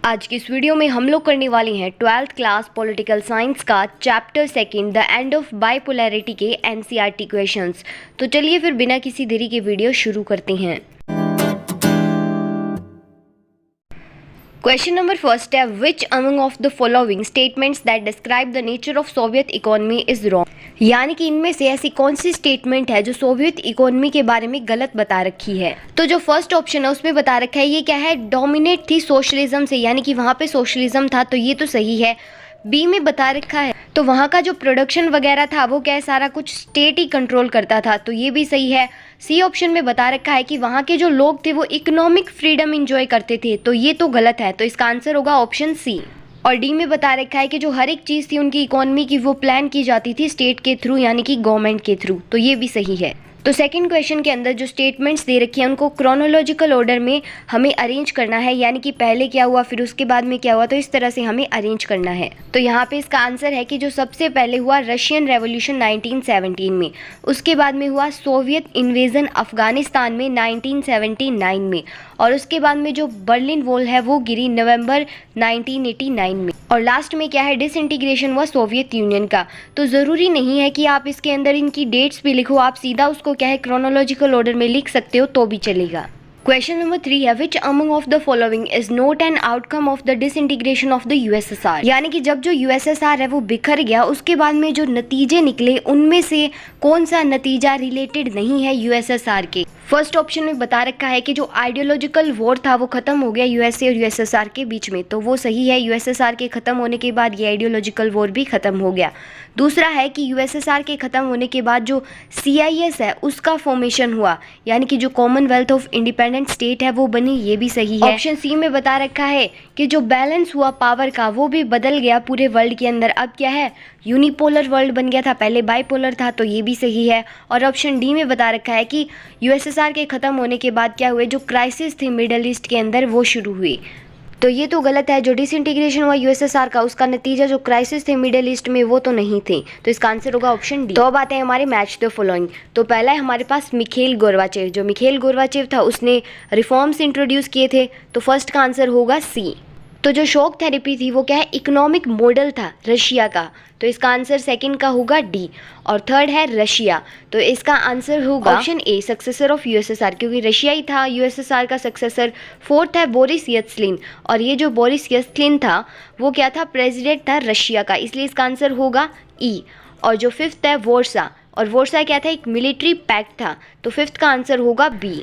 आज की इस वीडियो में हम लोग करने वाले हैं 12th क्लास पॉलिटिकल साइंस का chapter second the end of bipolarity के एनसीईआरटी क्वेश्चंस। तो चलिए फिर बिना किसी देरी के वीडियो शुरू करते हैं। क्वेश्चन नंबर फर्स्ट है, which among of the following statements that describe the nature of Soviet economy is wrong. यानी कि इनमें से ऐसी कौन सी स्टेटमेंट है जो सोवियत इकोनॉमी के बारे में गलत बता रखी है। तो जो फर्स्ट ऑप्शन है उसमें बता रखा है ये क्या है, डोमिनेट थी सोशलिज्म से, यानी कि वहाँ पे सोशलिज्म था, तो ये तो सही है। बी में बता रखा है तो वहाँ का जो प्रोडक्शन वगैरह था वो क्या है, सारा कुछ स्टेट ही कंट्रोल करता था, तो ये भी सही है। सी ऑप्शन में बता रखा है कि वहाँ के जो लोग थे वो इकोनॉमिक फ्रीडम इंजॉय करते थे, तो ये तो गलत है, तो इसका आंसर होगा ऑप्शन सी। और डी में बता रखा है कि जो हर एक चीज़ थी उनकी इकोनॉमी की वो प्लान की जाती थी स्टेट के थ्रू, यानी कि गवर्नमेंट के थ्रू, तो ये भी सही है। तो सेकंड क्वेश्चन के अंदर जो स्टेटमेंट्स दे रखी हैं उनको क्रोनोलॉजिकल ऑर्डर में हमें अरेंज करना है, यानी कि पहले क्या हुआ फिर उसके बाद में क्या हुआ, तो इस तरह से हमें अरेंज करना है। तो यहाँ पे इसका आंसर है कि जो सबसे पहले हुआ रशियन रेवोल्यूशन 1917 में, उसके बाद में हुआ सोवियत इन्वेजन अफगानिस्तान में 1979 में, और उसके बाद में जो बर्लिन वॉल है वो गिरी नवंबर 1989 में, और लास्ट में क्या है, डिसइंटीग्रेशन हुआ सोवियत यूनियन का। तो ज़रूरी नहीं है कि आप इसके अंदर इनकी डेट्स भी लिखो, आप सीधा उसको क्या है क्रोनोलॉजिकल ऑर्डर में लिख सकते हो तो भी चलेगा। क्वेश्चन नंबर 3 है, which among of the following is not an outcome of the disintegration of the USSR. यानी कि जब जो यूएसएसआर है वो बिखर गया उसके बाद में जो नतीजे निकले उनमें से कौन सा नतीजा रिलेटेड नहीं है यूएसएसआर के। फर्स्ट ऑप्शन में बता रखा है कि जो आइडियोलॉजिकल वॉर था वो खत्म हो गया यूएसए और यूएसएसआर के बीच में, तो वो सही है। यूएसएसआर के खत्म होने के बाद ये आइडियोलॉजिकल वॉर भी खत्म हो गया। दूसरा है कि यूएसएसआर के खत्म होने के बाद जो सीआईएस है उसका फॉर्मेशन हुआ, यानी कि जो कॉमनवेल्थ ऑफ इंडिपेंडेंट स्टेट है वो बनी, ये भी सही है। ऑप्शन सी में बता रखा है कि जो बैलेंस हुआ पावर का वो भी बदल गया पूरे वर्ल्ड के अंदर, अब क्या है यूनिपोलर वर्ल्ड बन गया था, पहले बाइपोलर था, तो ये भी सही है। और ऑप्शन डी में बता रखा है कि यूएसएसआर के खत्म होने के बाद क्या हुए, जो क्राइसिस थी मिडल ईस्ट के अंदर वो शुरू हुई, तो ये तो गलत है। जो डिसइंटीग्रेशन हुआ यूएसएसआर का उसका नतीजा जो क्राइसिस थे मिडिल ईस्ट में वो तो नहीं थे, तो इसका आंसर होगा ऑप्शन डी। तो अब आते हैं हमारे मैच द फॉलोइंग। तो पहला है हमारे पास मिखेल गोर्बाचेव। जो मिखेल गोर्बाचेव था उसने रिफॉर्म्स इंट्रोड्यूस किए थे, तो फर्स्ट का आंसर होगा सी। तो जो शॉक थेरेपी थी वो क्या है, इकोनॉमिक मॉडल था रशिया का, तो इसका आंसर सेकंड का होगा डी। और थर्ड है रशिया, तो इसका आंसर होगा option A, successor of USSR, क्योंकि रशिया ही था यूएसएसआर का सक्सेसर। फोर्थ है बोरिस यल्त्सिन, और ये जो बोरिस यल्त्सिन था वो क्या था, प्रेसिडेंट था रशिया का, इसलिए इसका आंसर होगा ई। और जो फिफ्थ है वॉर्सा, और वॉर्सा क्या था, एक मिलिट्री पैक्ट था, तो फिफ्थ का आंसर होगा बी।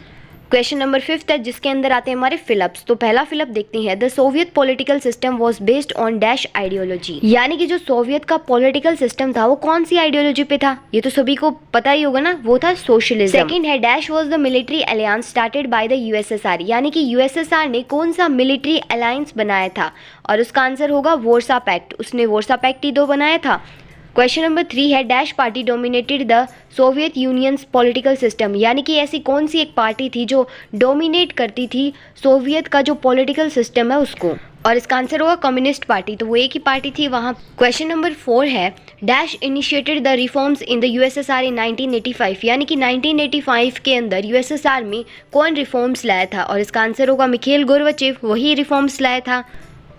क्वेश्चन नंबर 5 है जिसके अंदर आते हैं हमारे फिलप्स। तो पहला फिलप देखते हैं, the Soviet political system was based on dash ideology. यानी कि जो सोवियत का पॉलिटिकल सिस्टम था वो कौन सी आइडियोलॉजी पे था, ये तो सभी को पता ही होगा ना, वो था सोशलिज्म। सेकंड है, dash was the military alliance started by the USSR. यानी कि यूएसएसआर ने कौन सा मिलिट्री अलायंस बनाया था, और उसका आंसर होगा वॉर्सा पैक्ट, उसने वॉर्सा पैक्ट ही 2 बनाया था। क्वेश्चन नंबर 3 है, dash party dominated the Soviet unions political system. यानी कि ऐसी कौन सी एक पार्टी थी जो डोमिनेट करती थी सोवियत का जो पॉलिटिकल सिस्टम है उसको, और इसका आंसर होगा कम्युनिस्ट पार्टी, तो वो एक ही पार्टी थी वहाँ। क्वेश्चन नंबर 4 है, dash initiated the reforms in the USSR in 1985। यानी कि 1985 के अंदर यूएसएसआर में कौन रिफॉर्म्स लाया था, और इसका आंसर होगा मिखेल गोर्बाचेव, वही रिफॉर्म्स लाया था।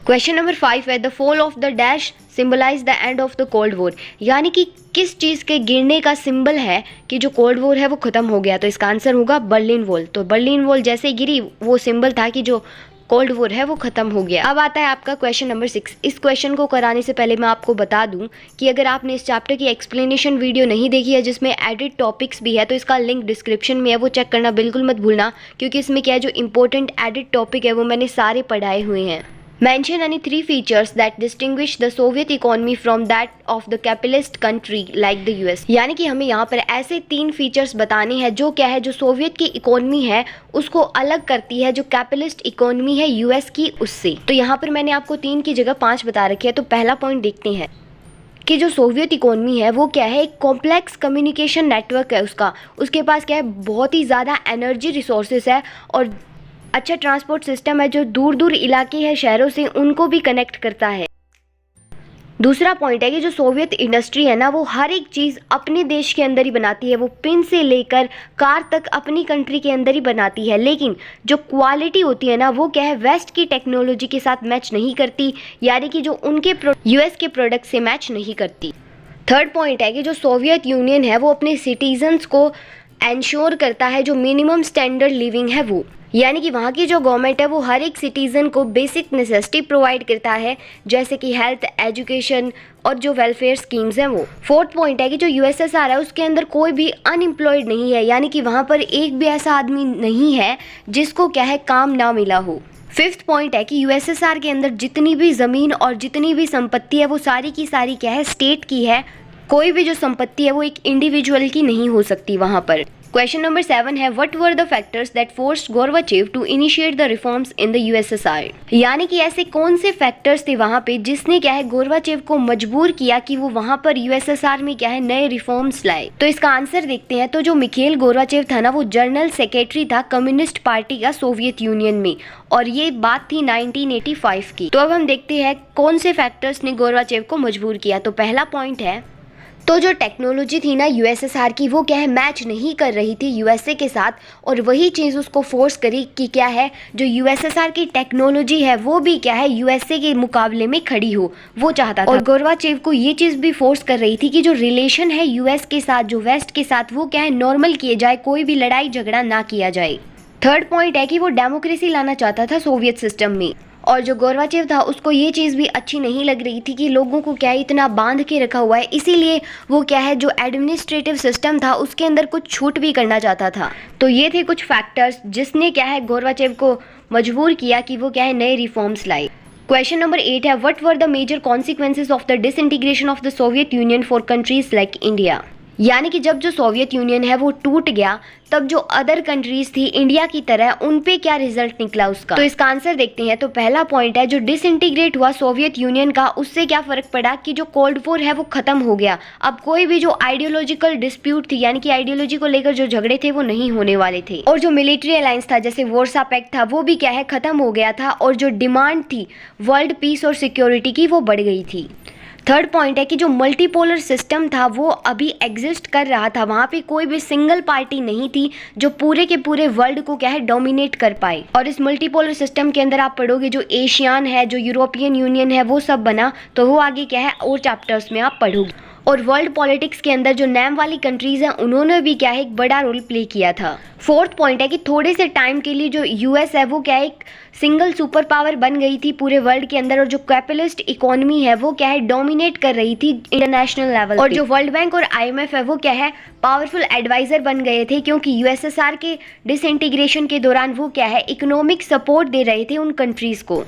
क्वेश्चन नंबर 5 है, the fall of the dash symbolize the end of the Cold War. यानी कि किस चीज़ के गिरने का सिंबल है कि जो कोल्ड वॉर है वो खत्म हो गया, तो इसका आंसर होगा बर्लिन वॉल। तो बर्लिन वॉल जैसे ही गिरी वो सिंबल था कि जो कोल्ड वॉर है वो खत्म हो गया। अब आता है आपका क्वेश्चन नंबर 6। इस क्वेश्चन को कराने से पहले मैं आपको बता दूं कि अगर आपने इस चैप्टर की एक्सप्लेनेशन वीडियो नहीं देखी है जिसमें एडिट टॉपिक्स भी है, तो इसका लिंक डिस्क्रिप्शन में है, वो चेक करना बिल्कुल मत भूलना, क्योंकि इसमें क्या है जो इंपॉर्टेंट एडिट टॉपिक है वो मैंने सारे पढ़ाए हुए हैं। Mention any 3 features that distinguish the Soviet economy from that of the capitalist country like the US। यानी कि हमें यहाँ पर ऐसे 3 फीचर्स बताने हैं जो क्या है, जो सोवियत की इकोनॉमी है उसको अलग करती है जो कैपिटलिस्ट इकोनॉमी है यूएस की उससे। तो यहाँ पर मैंने आपको 3 की जगह 5 बता रखी है। तो पहला पॉइंट देखते हैं कि जो सोवियत इकोनॉमी है वो क्या है, एक कॉम्प्लेक्स कम्युनिकेशन नेटवर्क है उसका, उसके पास क्या है बहुत ही ज़्यादा एनर्जी रिसोर्सेज है, और अच्छा ट्रांसपोर्ट सिस्टम है, जो दूर दूर इलाके हैं शहरों से उनको भी कनेक्ट करता है। दूसरा पॉइंट है कि जो सोवियत इंडस्ट्री है ना, वो हर एक चीज़ अपने देश के अंदर ही बनाती है। वो पिन से लेकर कार तक अपनी कंट्री के अंदर ही बनाती है, लेकिन जो क्वालिटी होती है ना, वो क्या है, वेस्ट की टेक्नोलॉजी के साथ मैच नहीं करती, यानी कि जो उनके यूएस के प्रोडक्ट से मैच नहीं करती। थर्ड पॉइंट है कि जो सोवियत यूनियन है वो अपने सिटीजन्स को एंश्योर करता है जो मिनिमम स्टैंडर्ड लिविंग है वो, यानी कि वहाँ की जो गवर्नमेंट है वो हर एक सिटीज़न को बेसिक नेसेसिटी प्रोवाइड करता है, जैसे कि हेल्थ, एजुकेशन और जो वेलफेयर स्कीम्स हैं वो। फोर्थ पॉइंट है कि जो यूएसएसआर है उसके अंदर कोई भी अनएम्प्लॉयड नहीं है, यानी कि वहाँ पर एक भी ऐसा आदमी नहीं है जिसको क्या है काम ना मिला हो। फिफ्थ पॉइंट है कि यूएसएसआर के अंदर जितनी भी ज़मीन और जितनी भी संपत्ति है वो सारी की सारी क्या है, स्टेट की है। कोई भी जो संपत्ति है वो एक इंडिविजुअल की नहीं हो सकती वहाँ पर। क्वेश्चन नंबर 7 है, what were the factors that forced Gorbachev to initiate the reforms in the USSR, यानी कि ऐसे कौन से फैक्टर्स थे वहाँ पे जिसने क्या है गोर्बाचेव को मजबूर किया कि वो वहाँ पर यूएसएसआर में क्या है नए रिफॉर्म्स लाए। तो इसका आंसर देखते हैं। तो जो मिखेल गोर्बाचेव था ना, वो जनरल सेक्रेटरी था कम्युनिस्ट पार्टी का सोवियत यूनियन में, और ये बात थी 1985 की। तो अब हम देखते हैं कौन से फैक्टर्स ने गोर्बाचेव को मजबूर किया। तो पहला पॉइंट है, तो जो टेक्नोलॉजी थी ना यूएसएसआर की, वो क्या है मैच नहीं कर रही थी यूएसए के साथ, और वही चीज़ उसको फोर्स करी कि क्या है जो यूएसएसआर की टेक्नोलॉजी है वो भी क्या है यूएसए के मुकाबले में खड़ी हो, वो चाहता था। और गोर्बाचेव को ये चीज़ भी फोर्स कर रही थी कि जो रिलेशन है यूएस के साथ, जो वेस्ट के साथ, वो क्या है नॉर्मल किए जाए, कोई भी लड़ाई झगड़ा ना किया जाए। थर्ड पॉइंट है कि वो डेमोक्रेसी लाना चाहता था सोवियत सिस्टम में, और जो गोर्बाचेव था उसको ये चीज़ भी अच्छी नहीं लग रही थी कि लोगों को क्या है इतना बांध के रखा हुआ है, इसीलिए वो क्या है जो एडमिनिस्ट्रेटिव सिस्टम था उसके अंदर कुछ छूट भी करना चाहता था। तो ये थे कुछ फैक्टर्स जिसने क्या है गोर्बाचेव को मजबूर किया कि वो क्या है नए रिफॉर्म्स लाए। क्वेश्चन नंबर 8 है, what were the major consequences of the disintegration of the Soviet Union for countries like India, यानी कि जब जो सोवियत यूनियन है वो टूट गया तब जो अदर कंट्रीज थी इंडिया की तरह, उन पे क्या रिजल्ट निकला उसका। तो इसका आंसर देखते हैं। तो पहला पॉइंट है, जो डिसइंटीग्रेट हुआ सोवियत यूनियन का, उससे क्या फर्क पड़ा कि जो कोल्ड वॉर है वो खत्म हो गया। अब कोई भी जो आइडियोलॉजिकल डिस्प्यूट थी, यानी कि आइडियोलॉजी को लेकर जो झगड़े थे वो नहीं होने वाले थे, और जो मिलिट्री अलायंस था जैसे वार्सा पैक्ट था वो भी क्या है खत्म हो गया था, और जो डिमांड थी वर्ल्ड पीस और सिक्योरिटी की वो बढ़ गई थी। थर्ड पॉइंट है कि जो मल्टीपोलर सिस्टम था वो अभी एग्जिस्ट कर रहा था, वहाँ पे कोई भी सिंगल पार्टी नहीं थी जो पूरे के पूरे वर्ल्ड को क्या है डोमिनेट कर पाए। और इस मल्टीपोलर सिस्टम के अंदर आप पढ़ोगे जो एशियान है, जो यूरोपियन यूनियन है, वो सब बना, तो वो आगे क्या है और चैप्टर्स में आप पढ़ोगे। और वर्ल्ड पॉलिटिक्स के अंदर जो नैम वाली कंट्रीज हैं उन्होंने भी क्या है एक बड़ा रोल प्ले किया था। फोर्थ पॉइंट है कि थोड़े से टाइम के लिए जो यूएस है वो क्या है एक सिंगल सुपर पावर बन गई थी पूरे वर्ल्ड के अंदर, और जो कैपिटलिस्ट इकोनॉमी है वो क्या है डोमिनेट कर रही थी इंटरनेशनल लेवल, और जो वर्ल्ड बैंक और आईएमएफ है वो क्या है पावरफुल एडवाइजर बन गए थे, क्योंकि यूएसएसआर के डिसइंटीग्रेशन के दौरान वो क्या है इकोनॉमिक सपोर्ट दे रहे थे उन कंट्रीज को।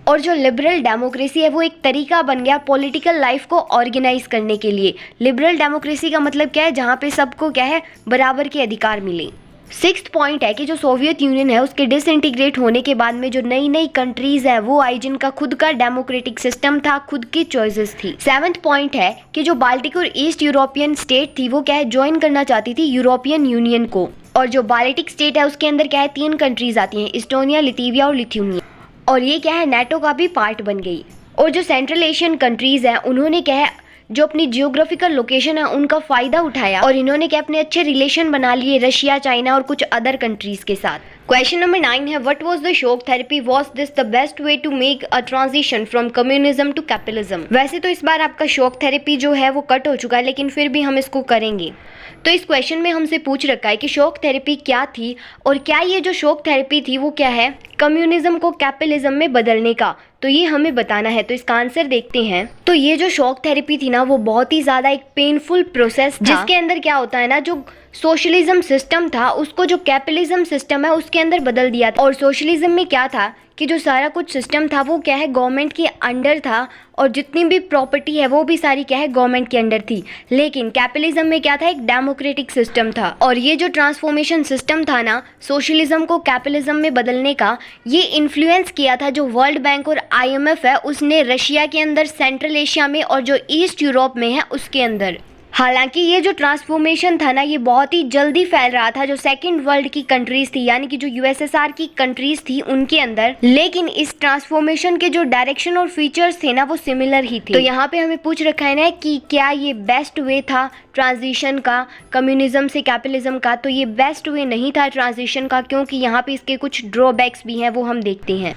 और जो लिबरल डेमोक्रेसी है वो एक तरीका बन गया पॉलिटिकल लाइफ को ऑर्गेनाइज करने के लिए। लिबरल डेमोक्रेसी का मतलब क्या है, जहाँ पे सबको क्या है बराबर के अधिकार मिले। सिक्स्थ पॉइंट है कि जो सोवियत यूनियन है उसके डिसइंटीग्रेट होने के बाद में जो नई नई कंट्रीज है वो आई जिनका खुद का डेमोक्रेटिक सिस्टम था, खुद की चॉइसेस थी। सेवंथ पॉइंट है कि जो बाल्टिक और ईस्ट यूरोपियन स्टेट थी वो क्या है ज्वाइन करना चाहती थी यूरोपियन यूनियन को, और जो बाल्टिक स्टेट है उसके अंदर क्या है 3 कंट्रीज आती हैं, इस्टोनिया, लिथुआनिया और लिथुआनिया, और ये क्या है नाटो का भी पार्ट बन गई। और जो सेंट्रल एशियन कंट्रीज हैं उन्होंने क्या है जो अपनी जियोग्राफिकल लोकेशन है उनका फ़ायदा उठाया, और इन्होंने क्या अपने अच्छे रिलेशन बना लिए रशिया, चाइना और कुछ अदर कंट्रीज़ के साथ। क्वेश्चन नंबर 9 है, what was the shock therapy, was this the best way to make a transition from communism to capitalism. वैसे तो इस बार आपका शॉक थेरेपी जो है वो कट हो चुका है, लेकिन फिर भी हम इसको करेंगे। तो इस क्वेश्चन में हमसे पूछ रखा है कि शॉक थेरेपी क्या थी, और क्या ये जो शॉक थेरेपी थी वो क्या है कम्युनिज्म को कैपिटलिज्म में बदलने का, तो ये हमें बताना है। तो इसका आंसर देखते हैं। तो ये जो शॉक थेरेपी थी ना वो बहुत ही ज़्यादा एक पेनफुल प्रोसेस था, जिसके अंदर क्या होता है ना जो सोशलिज्म सिस्टम था उसको जो कैपिटलिज्म सिस्टम है उसके अंदर बदल दिया था। और सोशलिज्म में क्या था कि जो सारा कुछ सिस्टम था वो क्या है गवर्नमेंट के अंडर था, और जितनी भी प्रॉपर्टी है वो भी सारी क्या है गवर्नमेंट के अंडर थी। लेकिन कैपिटलिज्म में क्या था एक डेमोक्रेटिक सिस्टम था, और ये जो ट्रांसफॉर्मेशन सिस्टम था ना सोशलिज्म को कैपिटलिज्म में बदलने का, ये इन्फ्लुएंस किया था जो वर्ल्ड बैंक और आईएमएफ है उसने रशिया के अंदर, सेंट्रल एशिया में और जो ईस्ट यूरोप में है उसके अंदर। हालांकि ये जो ट्रांसफॉर्मेशन था ना, ये बहुत ही जल्दी फैल रहा था जो सेकंड वर्ल्ड की कंट्रीज थी, यानी कि जो यूएसएसआर की कंट्रीज थी उनके अंदर, लेकिन इस ट्रांसफॉर्मेशन के जो डायरेक्शन और फीचर्स थे ना वो सिमिलर ही थे। तो यहाँ पे हमें पूछ रखा है ना कि क्या ये बेस्ट वे था ट्रांजिशन का कम्युनिज्म से कैपिटलिज्म का। तो ये बेस्ट वे नहीं था ट्रांजिशन का, क्योंकि यहाँ पे इसके कुछ ड्रॉबैक्स भी हैं, वो हम देखते हैं।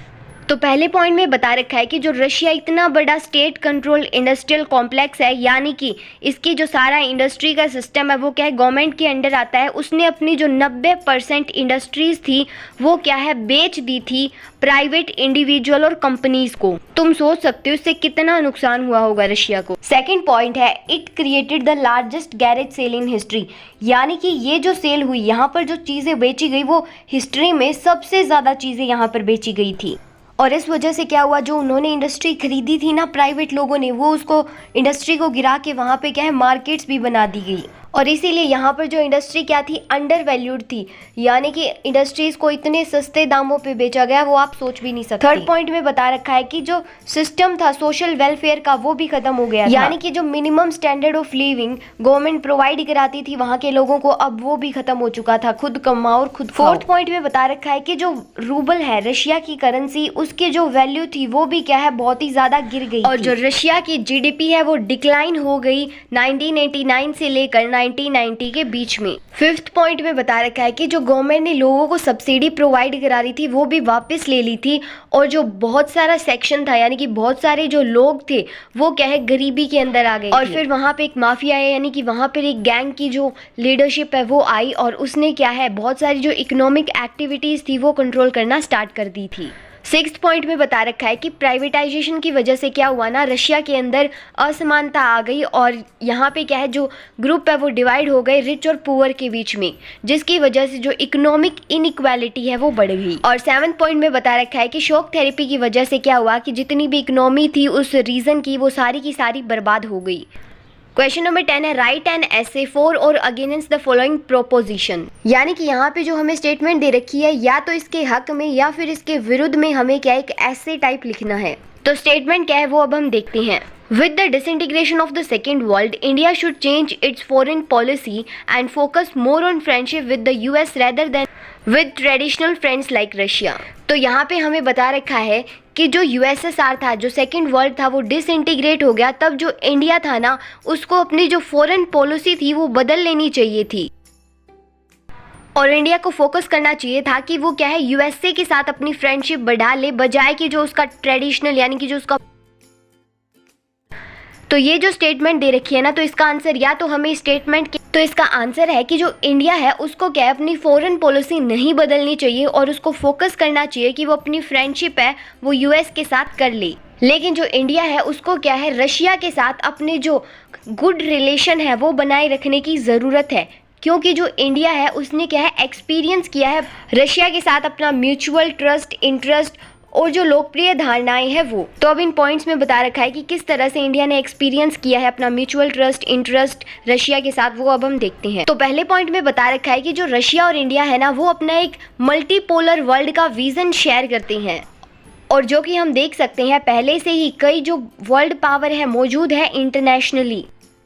तो पहले पॉइंट में बता रखा है कि जो रशिया इतना बड़ा स्टेट कंट्रोल इंडस्ट्रियल कॉम्प्लेक्स है, यानी कि इसकी जो सारा इंडस्ट्री का सिस्टम है वो क्या है, गवर्नमेंट के अंडर आता है। उसने अपनी जो 90% इंडस्ट्रीज थी वो क्या है, बेच दी थी प्राइवेट इंडिविजुअल और कंपनीज को। तुम सोच सकते हो इससे कितना नुकसान हुआ होगा रशिया को। सेकेंड पॉइंट है, it created the largest garage sale in history, यानी कि ये जो सेल हुई, यहाँ पर जो चीज़ें बेची गई वो हिस्ट्री में सबसे ज़्यादा चीज़ें यहाँ पर बेची गई थी। और इस वजह से क्या हुआ, जो उन्होंने इंडस्ट्री खरीदी थी ना प्राइवेट लोगों ने, वो उसको इंडस्ट्री को गिरा के वहाँ पे क्या है मार्केट्स भी बना दी गई। और इसीलिए यहाँ पर जो इंडस्ट्री क्या थी, अंडर वैल्यूड थी, यानी कि इंडस्ट्रीज को इतने सस्ते दामों पे बेचा गया वो आप सोच भी नहीं सकते। थर्ड पॉइंट में बता रखा है कि जो सिस्टम था सोशल वेलफेयर का वो भी खत्म हो गया, यानी कि जो minimum standard of living government provide कराती थी वहाँ के लोगों को, अब वो भी खत्म हो चुका था, खुद कमाओ और खुद। फोर्थ पॉइंट में बता रखा है कि जो रूबल है रशिया की करेंसी, उसकी जो वैल्यू थी वो भी क्या है बहुत ही ज्यादा गिर गई, और जो रशिया की जीडीपी है वो डिक्लाइन हो गई 1989 से लेकर 1990 के बीच में। फिफ्थ पॉइंट में बता रखा है कि जो गवर्नमेंट ने लोगों को सब्सिडी प्रोवाइड करा रही थी वो भी वापस ले ली थी, और जो बहुत सारा सेक्शन था यानी कि बहुत सारे जो लोग थे वो क्या है गरीबी के अंदर आ गए। और फिर वहाँ पे एक माफिया है, यानी कि वहाँ पर एक गैंग की जो लीडरशिप है वो आई, और उसने क्या है बहुत सारी जो इकोनॉमिक एक्टिविटीज थी वो कंट्रोल करना स्टार्ट कर दी थी। सिक्स्थ पॉइंट में बता रखा है कि प्राइवेटाइजेशन की वजह से क्या हुआ ना, रशिया के अंदर असमानता आ गई, और यहाँ पे क्या है जो ग्रुप है वो डिवाइड हो गए रिच और पुअर के बीच में, जिसकी वजह से जो इकोनॉमिक इनइक्वालिटी है वो बढ़ गई। और सेवंथ पॉइंट में बता रखा है कि शॉक थेरेपी की वजह से क्या हुआ कि जितनी भी इकोनॉमी थी उस रीजन की वो सारी की सारी बर्बाद हो गई। क्वेश्चन नंबर 10 है, राइट एन एसे फॉर और अगेंस्ट द फॉलोइंग प्रोपोजिशन, यानी कि यहाँ पे जो हमें स्टेटमेंट दे रखी है या तो इसके हक में या फिर इसके विरुद्ध में हमें क्या एक ऐसे टाइप लिखना है। तो स्टेटमेंट क्या है वो अब हम देखते हैं। With the disintegration of the second world, India should change its foreign policy and focus more on friendship with the US rather than with traditional friends like Russia. तो यहाँ पे हमें बता रखा है कि जो यूएसएसआर था, जो सेकेंड वर्ल्ड था, वो डिसइंटीग्रेट हो गया, तब जो इंडिया था ना उसको अपनी जो फॉरेन पॉलिसी थी वो बदल लेनी चाहिए थी, और इंडिया को फोकस करना चाहिए था कि वो क्या है यूएसए के साथ अपनी फ्रेंडशिप बढ़ा ले, बजाय कि जो उसका ट्रेडिशनल यानी कि जो उसका। तो ये जो स्टेटमेंट दे रखी है ना, तो इसका आंसर या तो हमें स्टेटमेंट तो इसका आंसर है कि जो इंडिया है उसको क्या है अपनी फॉरेन पॉलिसी नहीं बदलनी चाहिए, और उसको फोकस करना चाहिए कि वो अपनी फ्रेंडशिप है वो यूएस के साथ कर ले। लेकिन जो इंडिया है उसको क्या है रशिया के साथ अपने जो गुड रिलेशन है वो बनाए रखने की ज़रूरत है, क्योंकि जो इंडिया है उसने क्या है एक्सपीरियंस किया है रशिया के साथ अपना म्यूचुअल ट्रस्ट, इंटरेस्ट और जो लोकप्रिय धारणाएं हैं वो। तो अब इन पॉइंट्स में बता रखा है कि किस तरह से इंडिया ने एक्सपीरियंस किया है अपना म्यूचुअल ट्रस्ट, इंटरेस्ट रशिया के साथ, वो अब हम देखते हैं। तो पहले पॉइंट में बता रखा है कि जो रशिया और इंडिया है ना वो अपना एक मल्टीपोलर वर्ल्ड का विजन शेयर करते हैं, और जो कि हम देख सकते हैं पहले से ही कई जो वर्ल्ड पावर है मौजूद है इंटरनेशनली,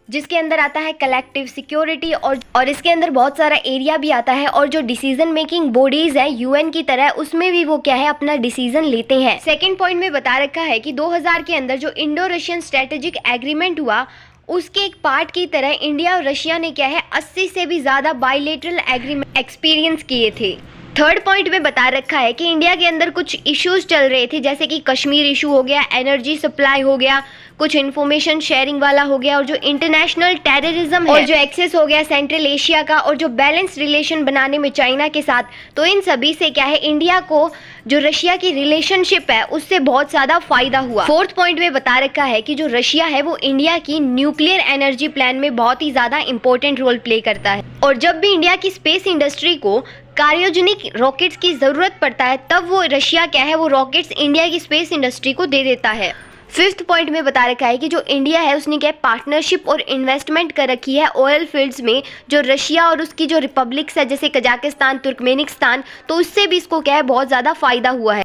जिसके अंदर आता है कलेक्टिव सिक्योरिटी, और इसके अंदर बहुत सारा एरिया भी आता है, और जो डिसीजन मेकिंग बॉडीज है यूएन की तरह उसमें भी वो क्या है अपना डिसीजन लेते हैं। सेकंड पॉइंट में बता रखा है कि 2000 के अंदर जो इंडो रशियन स्ट्रेटेजिक एग्रीमेंट हुआ उसके एक पार्ट की तरह इंडिया और रशिया ने क्या है 80 से भी ज़्यादा बायलैटरल एग्रीमेंट एक्सपीरियंस किए थे। थर्ड पॉइंट में बता रखा है कि इंडिया के अंदर कुछ इश्यूज चल रहे थे, जैसे कि कश्मीर इशू हो गया, एनर्जी सप्लाई हो गया, कुछ इन्फॉर्मेशन शेयरिंग वाला हो गया, और जो इंटरनेशनल टेररिज्म है, और जो एक्सेस हो गया सेंट्रल एशिया का, और जो बैलेंस रिलेशन बनाने में चाइना के साथ। तो इन सभी से क्या है इंडिया को जो रशिया की रिलेशनशिप है उससे बहुत ज़्यादा फायदा हुआ। फोर्थ पॉइंट में बता रखा है कि जो रशिया है वो इंडिया की न्यूक्लियर एनर्जी प्लान में बहुत ही ज़्यादा इंपॉर्टेंट रोल प्ले करता है, और जब भी इंडिया की स्पेस इंडस्ट्री को क्रायोजेनिक रॉकेट्स की ज़रूरत पड़ता है तब वो रशिया क्या है वो रॉकेट्स इंडिया की स्पेस इंडस्ट्री को दे देता है। फिफ्थ पॉइंट में बता रखा है कि जो इंडिया है उसने क्या पार्टनरशिप और इन्वेस्टमेंट कर रखी है ऑयल फील्ड्स में, जो रशिया और उसकी जो रिपब्लिक्स है जैसे कजाकिस्तान, तुर्कमेनिस्तान, तो उससे भी इसको क्या है बहुत ज़्यादा फायदा हुआ है।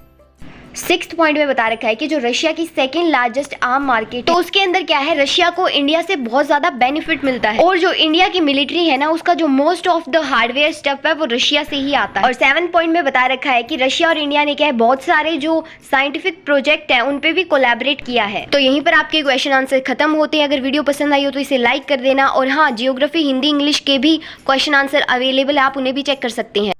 सिक्स्थ पॉइंट में बता रखा है कि जो रशिया की सेकंड लार्जेस्ट आर्म मार्केट, तो उसके अंदर क्या है, रशिया को इंडिया से बहुत ज्यादा बेनिफिट मिलता है, और जो इंडिया की मिलिट्री है ना, उसका जो most of the hardware stuff है वो रशिया से ही आता है। और सेवन पॉइंट में बता रखा है कि रशिया और इंडिया ने क्या है, बहुत सारे जो साइंटिफिक प्रोजेक्ट है उन पे भी कोलैबोरेट किया है। तो यहीं पर आपके क्वेश्चन आंसर खत्म होते हैं। अगर वीडियो पसंद आई हो तो इसे लाइक कर देना, और हाँ, जियोग्राफी, हिंदी, इंग्लिश के भी क्वेश्चन आंसर अवेलेबल है, आप उन्हें भी चेक कर सकते हैं।